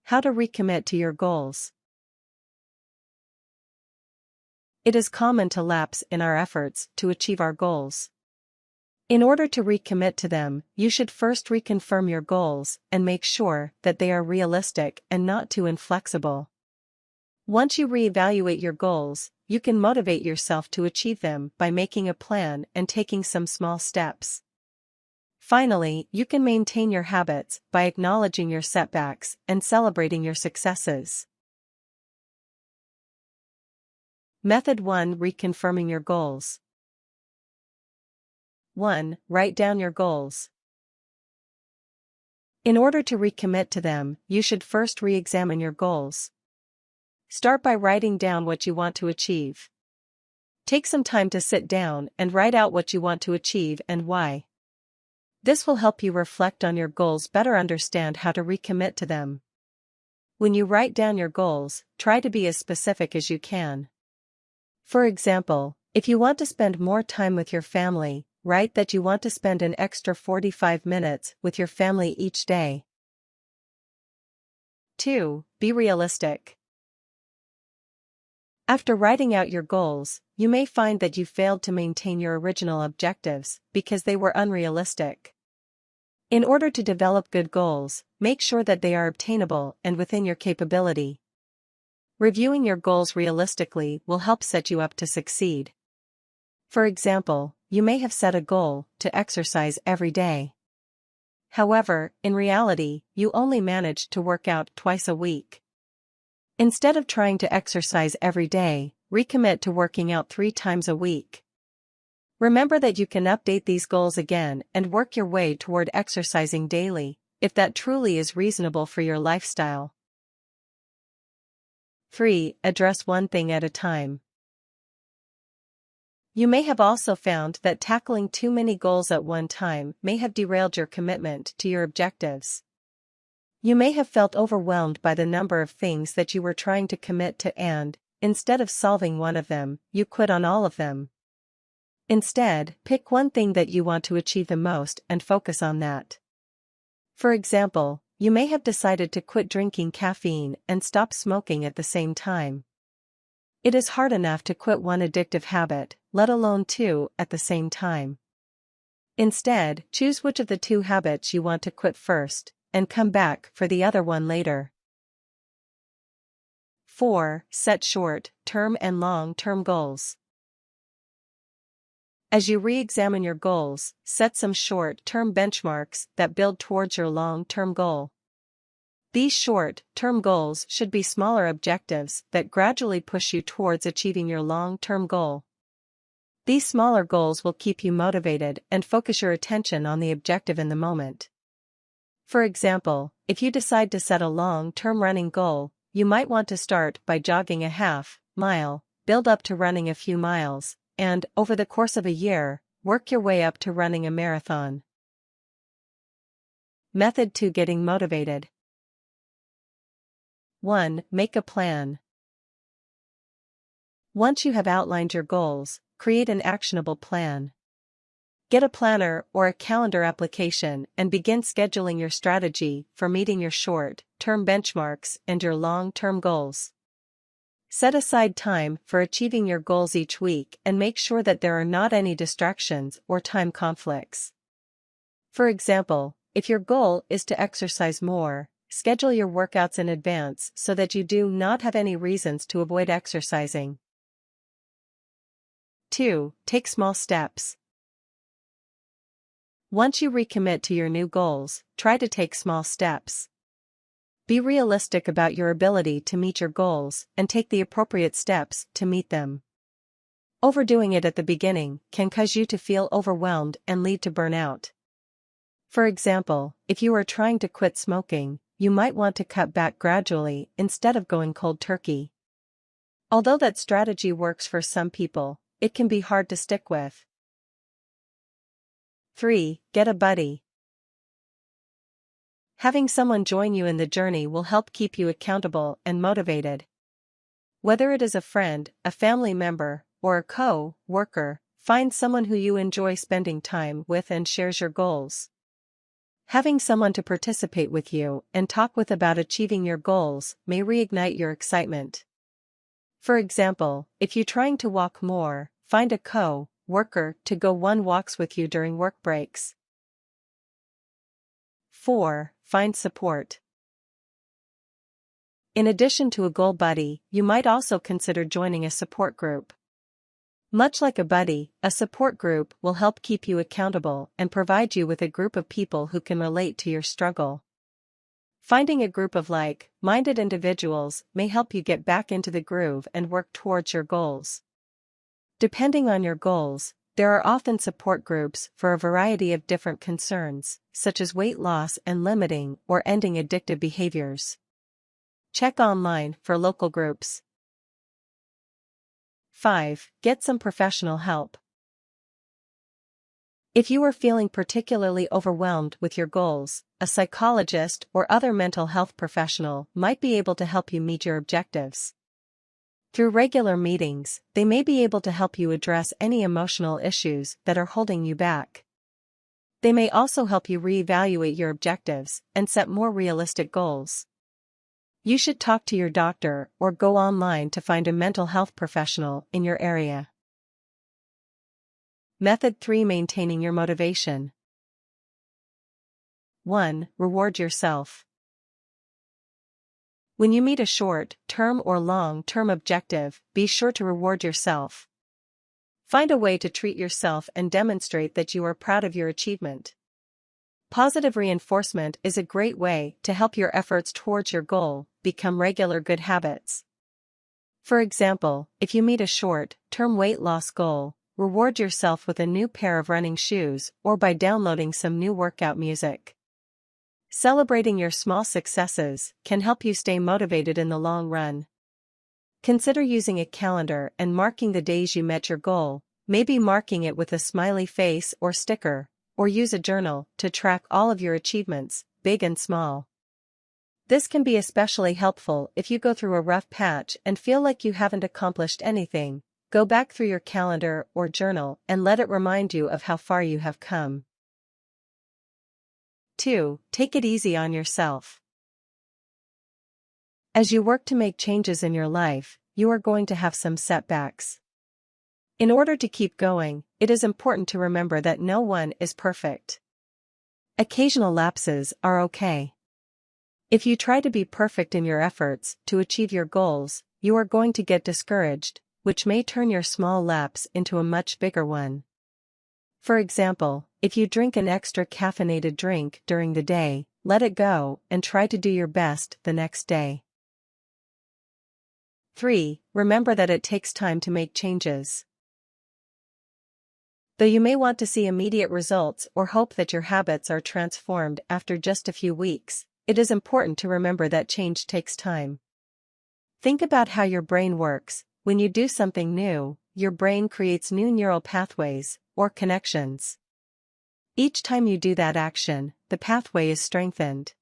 How to recommit to your goals. It is common to lapse in our efforts to achieve our goals. In order to recommit to them, you should first reconfirm your goals and make sure that they are realistic and not too inflexible. Once you reevaluate your goals, you can motivate yourself to achieve them by making a plan and taking some small steps. Finally, you can maintain your habits by acknowledging your setbacks and celebrating your successes. Method 1: Reconfirming your goals. 1. Write down your goals. In order to recommit to them, you should first re-examine your goals. Start by writing down what you want to achieve. Take some time to sit down and write out what you want to achieve and why. This will help you reflect on your goals, better understand how to recommit to them. When you write down your goals, try to be as specific as you can. For example, if you want to spend more time with your family, write that you want to spend an extra 45 minutes with your family each day. 2. Be realistic. After writing out your goals, you may find that you failed to maintain your original objectives because they were unrealistic. In order to develop good goals, make sure that they are obtainable and within your capability. Reviewing your goals realistically will help set you up to succeed. For example, you may have set a goal to exercise every day. However, in reality, you only managed to work out twice a week. Instead of trying to exercise every day, recommit to working out 3 times a week. Remember that you can update these goals again and work your way toward exercising daily, if that truly is reasonable for your lifestyle. 3. Address one thing at a time. You may have also found that tackling too many goals at one time may have derailed your commitment to your objectives. You may have felt overwhelmed by the number of things that you were trying to commit to, and, instead of solving one of them, you quit on all of them. Instead, pick one thing that you want to achieve the most and focus on that. For example, you may have decided to quit drinking caffeine and stop smoking at the same time. It is hard enough to quit one addictive habit, let alone 2 at the same time. Instead, choose which of the 2 habits you want to quit first, and come back for the other one later. 4. Set short-term and long-term goals. As you re-examine your goals, set some short-term benchmarks that build towards your long-term goal. These short-term goals should be smaller objectives that gradually push you towards achieving your long-term goal. These smaller goals will keep you motivated and focus your attention on the objective in the moment. For example, if you decide to set a long-term running goal, you might want to start by jogging a half-mile, build up to running a few miles, and, over the course of a year, work your way up to running a marathon. Method 2: Getting motivated. 1. Make a plan. Once you have outlined your goals, create an actionable plan. Get a planner or a calendar application and begin scheduling your strategy for meeting your short-term benchmarks and your long-term goals. Set aside time for achieving your goals each week and make sure that there are not any distractions or time conflicts. For example, if your goal is to exercise more, schedule your workouts in advance so that you do not have any reasons to avoid exercising. 2. Take small steps. Once you recommit to your new goals, try to take small steps. Be realistic about your ability to meet your goals and take the appropriate steps to meet them. Overdoing it at the beginning can cause you to feel overwhelmed and lead to burnout. For example, if you are trying to quit smoking, you might want to cut back gradually instead of going cold turkey. Although that strategy works for some people, it can be hard to stick with. 3. Get a buddy. Having someone join you in the journey will help keep you accountable and motivated. Whether it is a friend, a family member, or a co-worker, find someone who you enjoy spending time with and shares your goals. Having someone to participate with you and talk with about achieving your goals may reignite your excitement. For example, if you're trying to walk more, find a co-worker to go on walks with you during work breaks. 4. Find support. In addition to a goal buddy, you might also consider joining a support group. Much like a buddy, a support group will help keep you accountable and provide you with a group of people who can relate to your struggle. Finding a group of like-minded individuals may help you get back into the groove and work towards your goals. Depending on your goals, there are often support groups for a variety of different concerns, such as weight loss and limiting or ending addictive behaviors. Check online for local groups. 5. Get some professional help. If you are feeling particularly overwhelmed with your goals, a psychologist or other mental health professional might be able to help you meet your objectives. Through regular meetings, they may be able to help you address any emotional issues that are holding you back. They may also help you reevaluate your objectives and set more realistic goals. You should talk to your doctor or go online to find a mental health professional in your area. Method 3. Maintaining your motivation. 1. Reward yourself. When you meet a short-term or long-term objective, be sure to reward yourself. Find a way to treat yourself and demonstrate that you are proud of your achievement. Positive reinforcement is a great way to help your efforts towards your goal become regular good habits. For example, if you meet a short-term weight loss goal, reward yourself with a new pair of running shoes or by downloading some new workout music. Celebrating your small successes can help you stay motivated in the long run. Consider using a calendar and marking the days you met your goal, maybe marking it with a smiley face or sticker, or use a journal to track all of your achievements, big and small. This can be especially helpful if you go through a rough patch and feel like you haven't accomplished anything. Go back through your calendar or journal and let it remind you of how far you have come. 2. Take it easy on yourself. As you work to make changes in your life, you are going to have some setbacks. In order to keep going, it is important to remember that no one is perfect. Occasional lapses are okay. If you try to be perfect in your efforts to achieve your goals, you are going to get discouraged, which may turn your small lapse into a much bigger one. For example, if you drink an extra caffeinated drink during the day, let it go and try to do your best the next day. 3. Remember that it takes time to make changes. Though you may want to see immediate results or hope that your habits are transformed after just a few weeks, it is important to remember that change takes time. Think about how your brain works. When you do something new, your brain creates new neural pathways, or connections. Each time you do that action, the pathway is strengthened.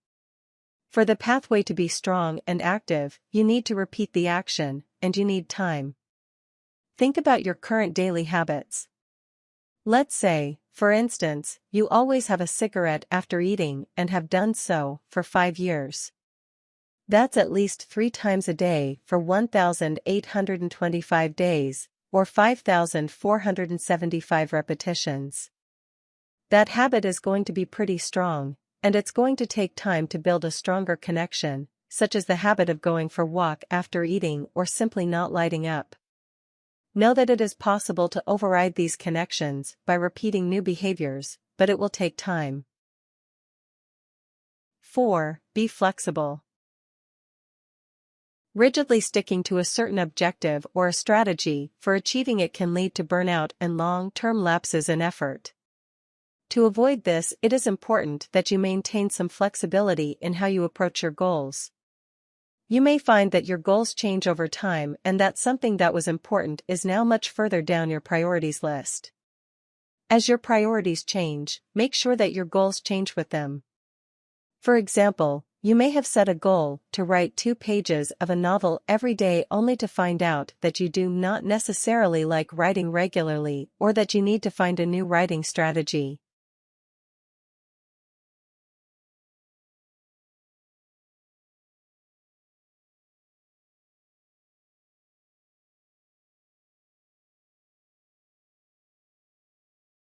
For the pathway to be strong and active, you need to repeat the action, and you need time. Think about your current daily habits. Let's say, for instance, you always have a cigarette after eating and have done so for 5 years. That's at least 3 times a day for 1,825 days, or 5,475 repetitions. That habit is going to be pretty strong, and it's going to take time to build a stronger connection, such as the habit of going for a walk after eating or simply not lighting up. Know that it is possible to override these connections by repeating new behaviors, but it will take time. 4. Be flexible. Rigidly sticking to a certain objective or a strategy for achieving it can lead to burnout and long-term lapses in effort. To avoid this, it is important that you maintain some flexibility in how you approach your goals. You may find that your goals change over time and that something that was important is now much further down your priorities list. As your priorities change, make sure that your goals change with them. For example, you may have set a goal to write 2 pages of a novel every day only to find out that you do not necessarily like writing regularly or that you need to find a new writing strategy.